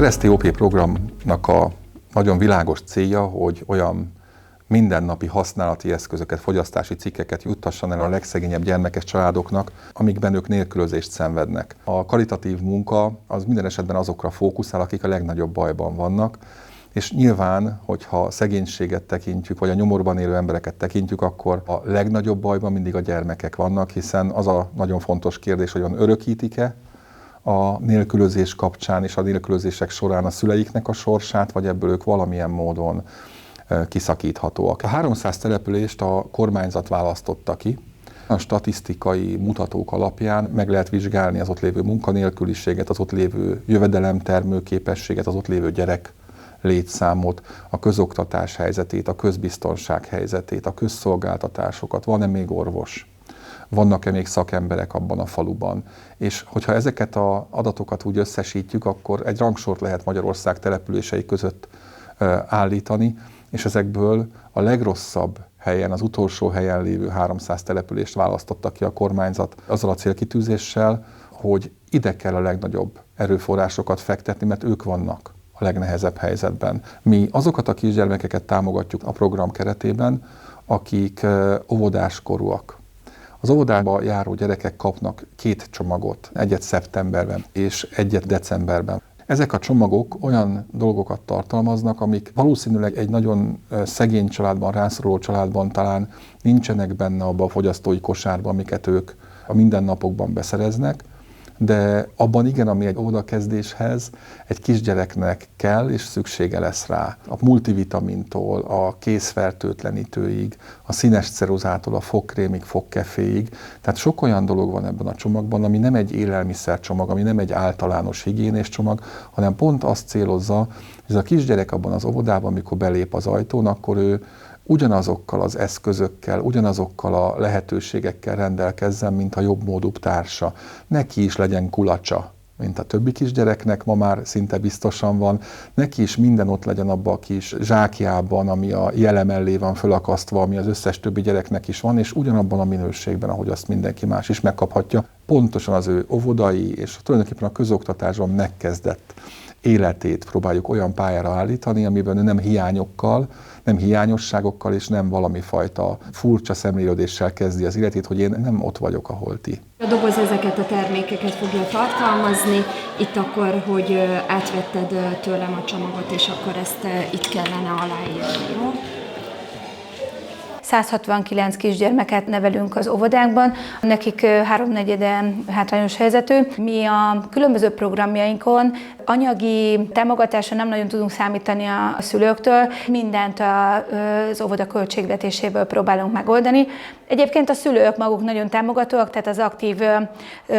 Az RSTOP programnak a nagyon világos célja, hogy olyan mindennapi használati eszközöket, fogyasztási cikkeket juttasson el a legszegényebb gyermekes családoknak, amikben ők nélkülözést szenvednek. A karitatív munka az minden esetben azokra fókuszál, akik a legnagyobb bajban vannak, és nyilván, hogyha szegénységet tekintjük, vagy a nyomorban élő embereket tekintjük, akkor a legnagyobb bajban mindig a gyermekek vannak, hiszen az a nagyon fontos kérdés, hogy örökítik-e a nélkülözés kapcsán és a nélkülözések során a szüleiknek a sorsát, vagy ebből ők valamilyen módon kiszakíthatóak. A 300 települést a kormányzat választotta ki. A statisztikai mutatók alapján meg lehet vizsgálni az ott lévő munkanélküliséget, az ott lévő jövedelemtermőképességet, az ott lévő gyerek létszámot, a közoktatás helyzetét, a közbiztonság helyzetét, a közszolgáltatásokat, van-e még orvos, vannak-e még szakemberek abban a faluban. És hogyha ezeket az adatokat úgy összesítjük, akkor egy rangsort lehet Magyarország települései között állítani, és ezekből a legrosszabb helyen, az utolsó helyen lévő 300 települést választotta ki a kormányzat azzal a célkitűzéssel, hogy ide kell a legnagyobb erőforrásokat fektetni, mert ők vannak a legnehezebb helyzetben. Mi azokat a kisgyermekeket támogatjuk a program keretében, akik óvodáskorúak. Az óvodába járó gyerekek kapnak 2 csomagot, egyet szeptemberben és egyet decemberben. Ezek a csomagok olyan dolgokat tartalmaznak, amik valószínűleg egy nagyon szegény családban, rászoruló családban talán nincsenek benne abban a fogyasztói kosárban, amiket ők a mindennapokban beszereznek, de abban igen, ami egy óvodakezdéshez egy kisgyereknek kell és szüksége lesz rá. A multivitamintól, a kézfertőtlenítőig, a színes ceruzától, a fogkrémig, fogkeféig. Tehát sok olyan dolog van ebben a csomagban, ami nem egy élelmiszercsomag, ami nem egy általános higiénés csomag, hanem pont azt célozza, hogy ez a kisgyerek abban az óvodában, amikor belép az ajtón, akkor ő ugyanazokkal az eszközökkel, ugyanazokkal a lehetőségekkel rendelkezzen, mint a jobbmódúbb társa. Neki is legyen kulacsa, mint a többi kisgyereknek, ma már szinte biztosan van. Neki is minden ott legyen abban a kis zsákjában, ami a jele mellé van fölakasztva, ami az összes többi gyereknek is van, és ugyanabban a minőségben, ahogy azt mindenki más is megkaphatja. Pontosan az ő óvodai és tulajdonképpen a közoktatásban megkezdett életét próbáljuk olyan pályára állítani, amiben ő nem hiányokkal, nem hiányosságokkal és nem valami fajta furcsa szemlélődéssel kezdi az életét, hogy én nem ott vagyok, ahol ti. A doboz ezeket a termékeket fogja tartalmazni, itt akkor, hogy átvetted tőlem a csomagot, és akkor ezt itt kellene aláírni, jó? 169 kisgyermeket nevelünk az óvodánkban, nekik 3/4 hátrányos helyzetű. Mi a különböző programjainkon anyagi támogatásra nem nagyon tudunk számítani a szülőktől, mindent az óvoda költségvetéséből próbálunk megoldani. Egyébként a szülők maguk nagyon támogatóak, tehát az aktív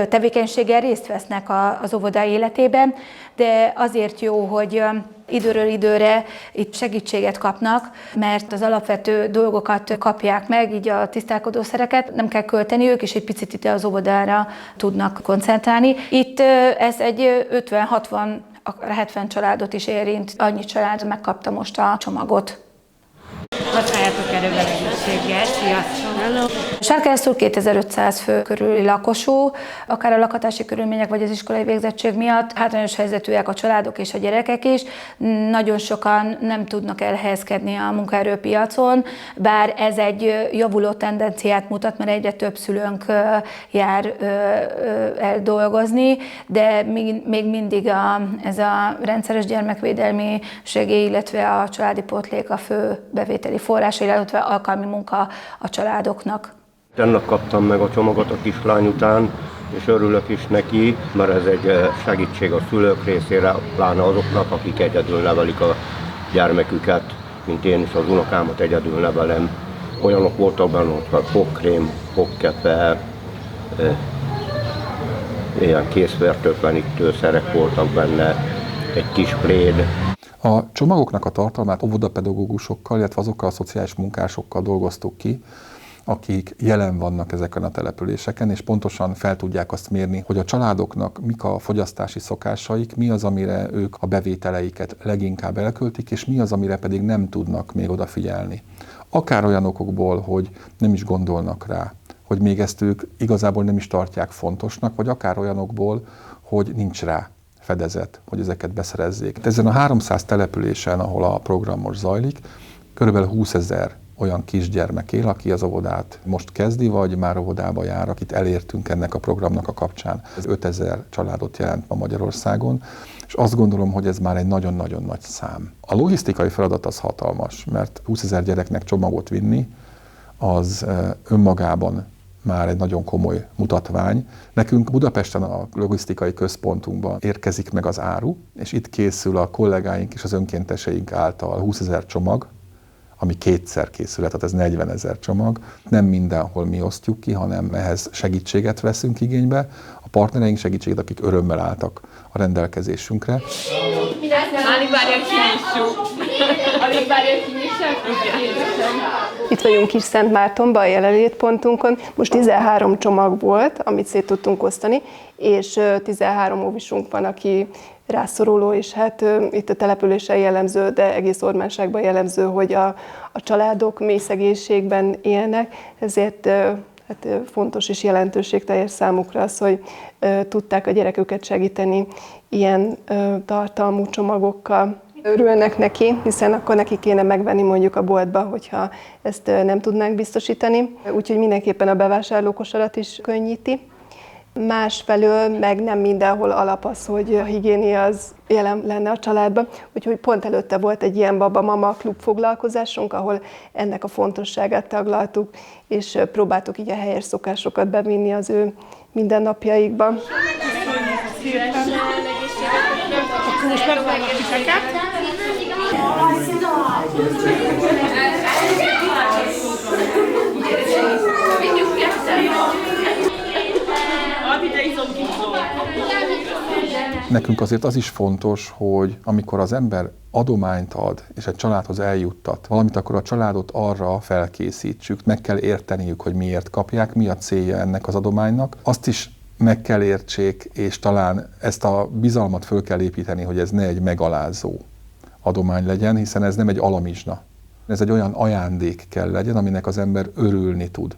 tevékenységgel részt vesznek az óvoda életében, de azért jó, hogy időről időre itt segítséget kapnak, mert az alapvető dolgokat kapják meg, így a tisztálkodószereket, nem kell költeni, ők is egy picit itt az óvodára tudnak koncentrálni. Itt ez egy 50-60, akár 70 családot is érint, annyi család megkapta most a csomagot. Használjátok erővel egészséggel. Sziasztok! Hello. Sárkásztól 2500 fő körüli lakosú, akár a lakhatási körülmények vagy az iskolai végzettség miatt hátrányos helyzetűek a családok és a gyerekek is. Nagyon sokan nem tudnak elhelyezkedni a munkaerőpiacon, bár ez egy javuló tendenciát mutat, mert egyre több szülőnk jár el dolgozni, de még mindig ez a rendszeres gyermekvédelmi segély, illetve a családi pótlék a fő bevételi forrása, illetve alkalmi munka a családoknak. Ennek kaptam meg a csomagot a kislány után, és örülök is neki, mert ez egy segítség a szülők részére, pláne azoknak, akik egyedül nevelik a gyermeküket, mint én is az unokámat egyedül nevelem. Olyanok voltak benne, hogy fogkrém, fogkefe, ilyen készfertőtlenítőszerek voltak benne, egy kis pléd. A csomagoknak a tartalmát óvodapedagógusokkal, illetve azokkal a szociális munkásokkal dolgoztuk ki, akik jelen vannak ezeken a településeken, és pontosan fel tudják azt mérni, hogy a családoknak mik a fogyasztási szokásaik, mi az, amire ők a bevételeiket leginkább elköltik, és mi az, amire pedig nem tudnak még odafigyelni. Akár olyan okokból, hogy nem is gondolnak rá, hogy még ezt ők igazából nem is tartják fontosnak, vagy akár olyanokból, hogy nincs rá fedezet, hogy ezeket beszerezzék. Ezen a 300 településen, ahol a program most zajlik, körülbelül 20 000 olyan kisgyermek él, aki az óvodát most kezdi, vagy már óvodába jár, akit elértünk ennek a programnak a kapcsán. Ez 5000 családot jelent ma Magyarországon, és azt gondolom, hogy ez már egy nagyon-nagyon nagy szám. A logisztikai feladat az hatalmas, mert 20 000 gyereknek csomagot vinni, az önmagában már egy nagyon komoly mutatvány. Nekünk Budapesten a logisztikai központunkban érkezik meg az áru, és itt készül a kollégáink és az önkénteseink által 20 000 csomag, ami kétszer készül, tehát ez 40 000 csomag. Nem mindenhol mi osztjuk ki, hanem ehhez segítséget veszünk igénybe. A partnereink segítséget, akik örömmel álltak a rendelkezésünkre. Alig várja, hogy kinyissuk. Alig várja, hogy kinyissuk. Itt vagyunk Kisszentmártonban, a jelenlétpontunkon. Most 13 csomag volt, amit szét tudtunk osztani, és 13 óvisunk van, aki rászoruló, és hát itt a településen jellemző, de egész Ormánságban jellemző, hogy a családok mély szegénységben élnek, ezért hát fontos és jelentőségteljes számukra az, hogy tudták a gyereküket segíteni ilyen tartalmú csomagokkal. Örülnek neki, hiszen akkor neki kéne megvenni mondjuk a boltba, hogyha ezt nem tudnánk biztosítani. Úgyhogy mindenképpen a bevásárlókosarat is könnyíti. Másfelől meg nem mindenhol alap az, hogy a higiénia az jelen lenne a családban. Úgyhogy pont előtte volt egy ilyen baba-mama klub foglalkozásunk, ahol ennek a fontosságát taglaltuk, és próbáltuk így a helyes szokásokat bevinni az ő mindennapjaikba. Most megvan a kiseket. Nekünk azért az is fontos, hogy amikor az ember adományt ad, és egy családhoz eljuttat valamit, akkor a családot arra felkészítsük, meg kell érteniük, hogy miért kapják, mi a célja ennek az adománynak. Azt is meg kell értsék, és talán ezt a bizalmat föl kell építeni, hogy ez ne egy megalázó adomány legyen, hiszen ez nem egy alamizsna. Ez egy olyan ajándék kell legyen, aminek az ember örülni tud.